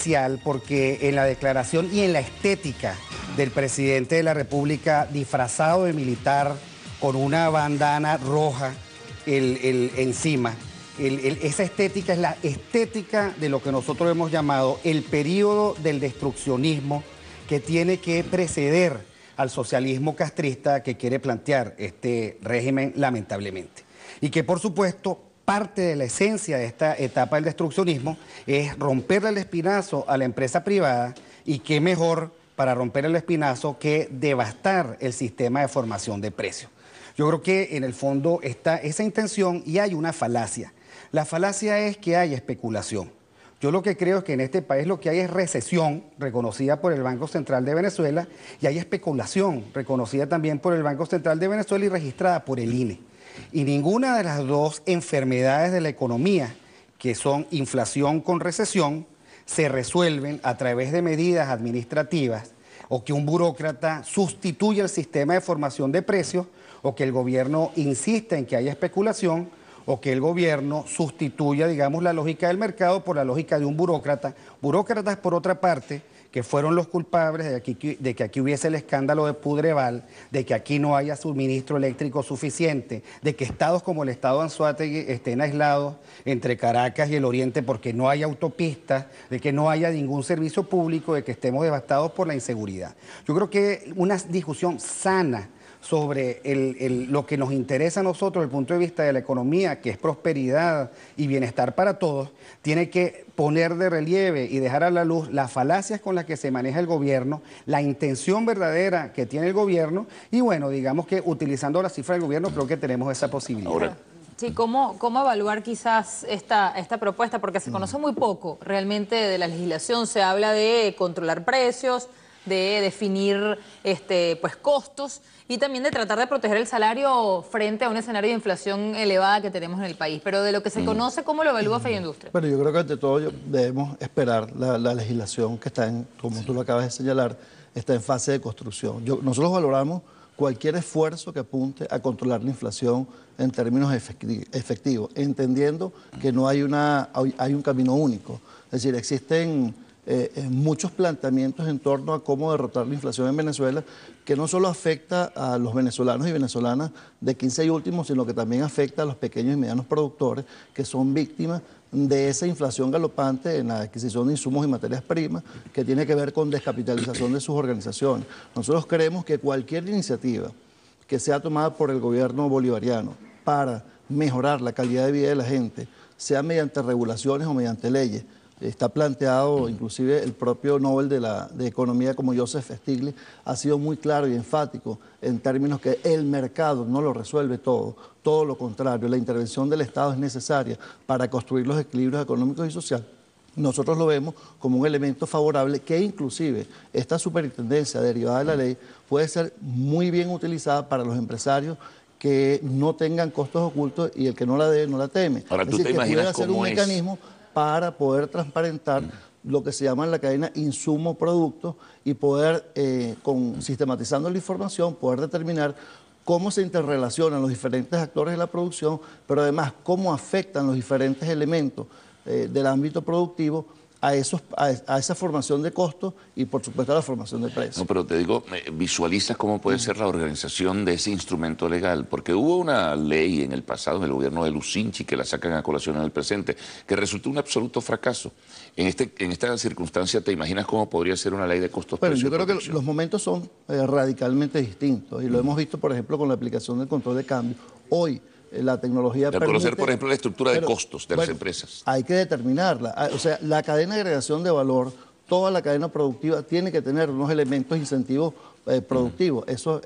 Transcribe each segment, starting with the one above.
especial porque en la declaración y en la estética del presidente de la República disfrazado de militar con una bandana roja encima, esa estética es la estética de lo que nosotros hemos llamado el periodo del destruccionismo que tiene que preceder al socialismo castrista que quiere plantear este régimen lamentablemente. Y que por supuesto parte de la esencia de esta etapa del destruccionismo es romperle el espinazo a la empresa privada, y qué mejor para romper el espinazo que devastar el sistema de formación de precios. Yo creo que en el fondo está esa intención y hay una falacia. La falacia es que hay especulación. Yo lo que creo es que en este país lo que hay es recesión, reconocida por el Banco Central de Venezuela, y hay especulación, reconocida también por el Banco Central de Venezuela y registrada por el INE. Y ninguna de las dos enfermedades de la economía, que son inflación con recesión, se resuelven a través de medidas administrativas o que un burócrata sustituya el sistema de formación de precios, o que el gobierno insista en que haya especulación, o que el gobierno sustituya, digamos, la lógica del mercado por la lógica de un burócrata. Burócratas, por otra parte, que fueron los culpables de que aquí hubiese el escándalo de Pudreval, de que aquí no haya suministro eléctrico suficiente, de que estados como el estado de Anzoátegui estén aislados entre Caracas y el Oriente porque no hay autopistas, de que no haya ningún servicio público, de que estemos devastados por la inseguridad. Yo creo que una discusión sana sobre lo que nos interesa a nosotros desde el punto de vista de la economía, que es prosperidad y bienestar para todos, tiene que poner de relieve y dejar a la luz las falacias con las que se maneja el gobierno, la intención verdadera que tiene el gobierno, y bueno, digamos que utilizando la cifra del gobierno creo que tenemos esa posibilidad. Ahora, sí, ¿cómo evaluar quizás esta propuesta? Porque se conoce muy poco realmente de la legislación. Se habla de controlar precios, de definir pues costos y también de tratar de proteger el salario frente a un escenario de inflación elevada que tenemos en el país. Pero de lo que se conoce, ¿cómo lo evalúa Feindustria? Bueno, yo creo que ante todo debemos esperar la legislación que está como tú lo acabas de señalar, está en fase de construcción. Nosotros valoramos cualquier esfuerzo que apunte a controlar la inflación en términos efectivos, entendiendo que no hay un camino único. Es decir, existen muchos planteamientos en torno a cómo derrotar la inflación en Venezuela, que no solo afecta a los venezolanos y venezolanas de 15 y últimos, sino que también afecta a los pequeños y medianos productores que son víctimas de esa inflación galopante en la adquisición de insumos y materias primas, que tiene que ver con descapitalización de sus organizaciones. Nosotros creemos que cualquier iniciativa que sea tomada por el gobierno bolivariano para mejorar la calidad de vida de la gente, sea mediante regulaciones o mediante leyes, está planteado, inclusive el propio Nobel de Economía como Joseph Stiglitz ha sido muy claro y enfático en términos que el mercado no lo resuelve todo lo contrario, la intervención del Estado es necesaria para construir los equilibrios económicos y sociales. Nosotros lo vemos como un elemento favorable que inclusive esta superintendencia derivada de la ley puede ser muy bien utilizada para los empresarios que no tengan costos ocultos y el que no la debe no la teme. Ahora, es decir, ¿tú te imaginas hacer un mecanismo para poder transparentar lo que se llama en la cadena insumo-producto y poder, sistematizando la información, poder determinar cómo se interrelacionan los diferentes actores de la producción, pero además cómo afectan los diferentes elementos del ámbito productivo a esa formación de costos y, por supuesto, a la formación de precios. No, pero te digo, visualizas cómo puede ser la organización de ese instrumento legal, porque hubo una ley en el pasado, en el gobierno de Lucinchi, que la sacan a colación en el presente, que resultó un absoluto fracaso. En esta circunstancia, ¿te imaginas cómo podría ser una ley de costos? Bueno, yo creo que los momentos son radicalmente distintos, y lo hemos visto, por ejemplo, con la aplicación del control de cambio. Hoy, la tecnología permite conocer, por ejemplo, la estructura de costos de las empresas. Hay que determinarla. O sea, la cadena de agregación de valor, toda la cadena productiva tiene que tener unos elementos incentivos productivos. Eso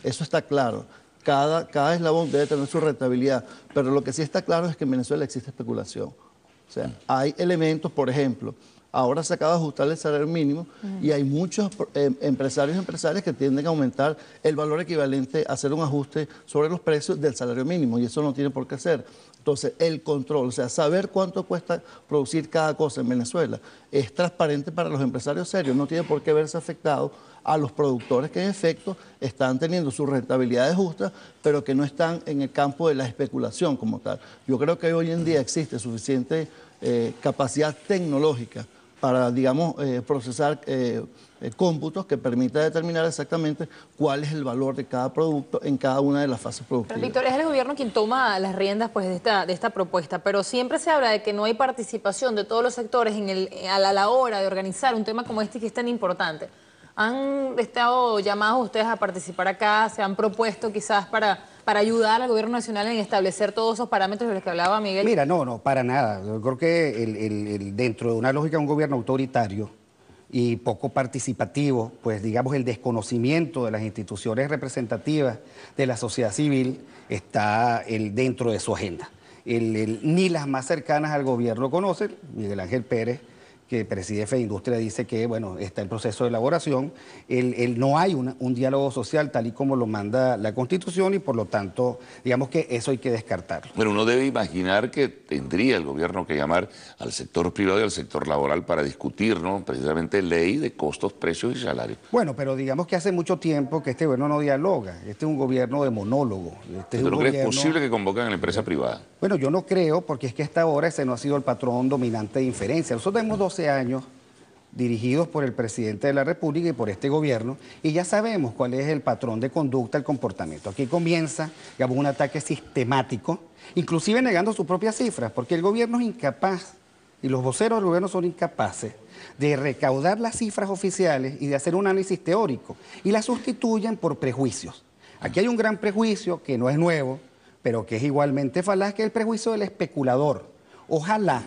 está claro. Cada eslabón debe tener su rentabilidad. Pero lo que sí está claro es que en Venezuela existe especulación. O sea, hay elementos, por ejemplo, ahora se acaba de ajustar el salario mínimo y hay muchos empresarios y empresarias que tienden a aumentar el valor equivalente a hacer un ajuste sobre los precios del salario mínimo, y eso no tiene por qué ser. Entonces, el control, o sea, saber cuánto cuesta producir cada cosa en Venezuela, es transparente para los empresarios serios, no tiene por qué verse afectado a los productores que en efecto están teniendo sus rentabilidades justas, pero que no están en el campo de la especulación como tal. Yo creo que hoy en día existe suficiente capacidad tecnológica digamos, procesar cómputos que permita determinar exactamente cuál es el valor de cada producto en cada una de las fases productivas. Pero, Víctor, es el gobierno quien toma las riendas pues, de esta propuesta, pero siempre se habla de que no hay participación de todos los sectores a la hora de organizar un tema como este que es tan importante. ¿Han estado llamados ustedes a participar acá? ¿Se han propuesto quizás para ayudar al gobierno nacional en establecer todos esos parámetros de los que hablaba Miguel? Mira, no, para nada. Yo creo que dentro de una lógica de un gobierno autoritario y poco participativo, pues digamos el desconocimiento de las instituciones representativas de la sociedad civil está dentro de su agenda. Ni las más cercanas al gobierno conocen. Miguel Ángel Pérez, que preside FEINDUSTRIA, dice que bueno, está en proceso de elaboración. No hay un diálogo social tal y como lo manda la Constitución y por lo tanto, digamos que eso hay que descartarlo. Bueno, uno debe imaginar que tendría el gobierno que llamar al sector privado y al sector laboral para discutir, ¿no?, precisamente ley de costos, precios y salarios. Bueno, pero digamos que hace mucho tiempo que este gobierno no dialoga. Este es un gobierno de monólogo. ¿Pero no crees posible que convoquen a la empresa privada? Bueno, yo no creo, porque es que hasta ahora ese no ha sido el patrón dominante de inferencia. Nosotros tenemos 12 años dirigidos por el presidente de la República y por este gobierno, y ya sabemos cuál es el patrón de conducta, el comportamiento. Aquí comienza, digamos, un ataque sistemático, inclusive negando sus propias cifras, porque el gobierno es incapaz, y los voceros del gobierno son incapaces, de recaudar las cifras oficiales y de hacer un análisis teórico, y las sustituyen por prejuicios. Aquí hay un gran prejuicio que no es nuevo, pero que es igualmente falaz, que es el prejuicio del especulador. Ojalá,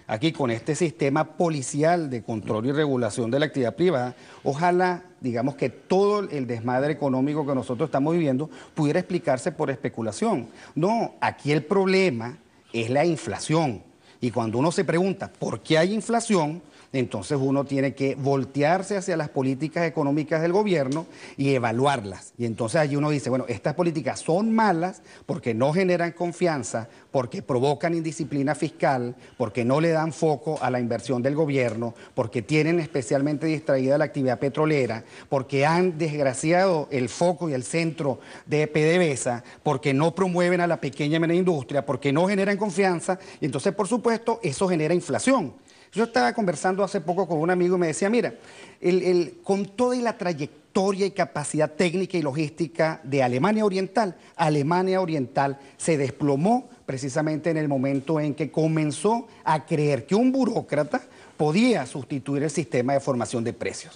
aquí con este sistema policial de control y regulación de la actividad privada, ojalá, digamos, que todo el desmadre económico que nosotros estamos viviendo pudiera explicarse por especulación. No, aquí el problema es la inflación. Y cuando uno se pregunta por qué hay inflación, entonces uno tiene que voltearse hacia las políticas económicas del gobierno y evaluarlas. Y entonces allí uno dice, bueno, estas políticas son malas porque no generan confianza, porque provocan indisciplina fiscal, porque no le dan foco a la inversión del gobierno, porque tienen especialmente distraída la actividad petrolera, porque han desgraciado el foco y el centro de PDVSA, porque no promueven a la pequeña y mediana industria, porque no generan confianza, y entonces, por supuesto, eso genera inflación. Yo estaba conversando hace poco con un amigo y me decía, mira, con toda la trayectoria y capacidad técnica y logística de Alemania Oriental se desplomó precisamente en el momento en que comenzó a creer que un burócrata podía sustituir el sistema de formación de precios.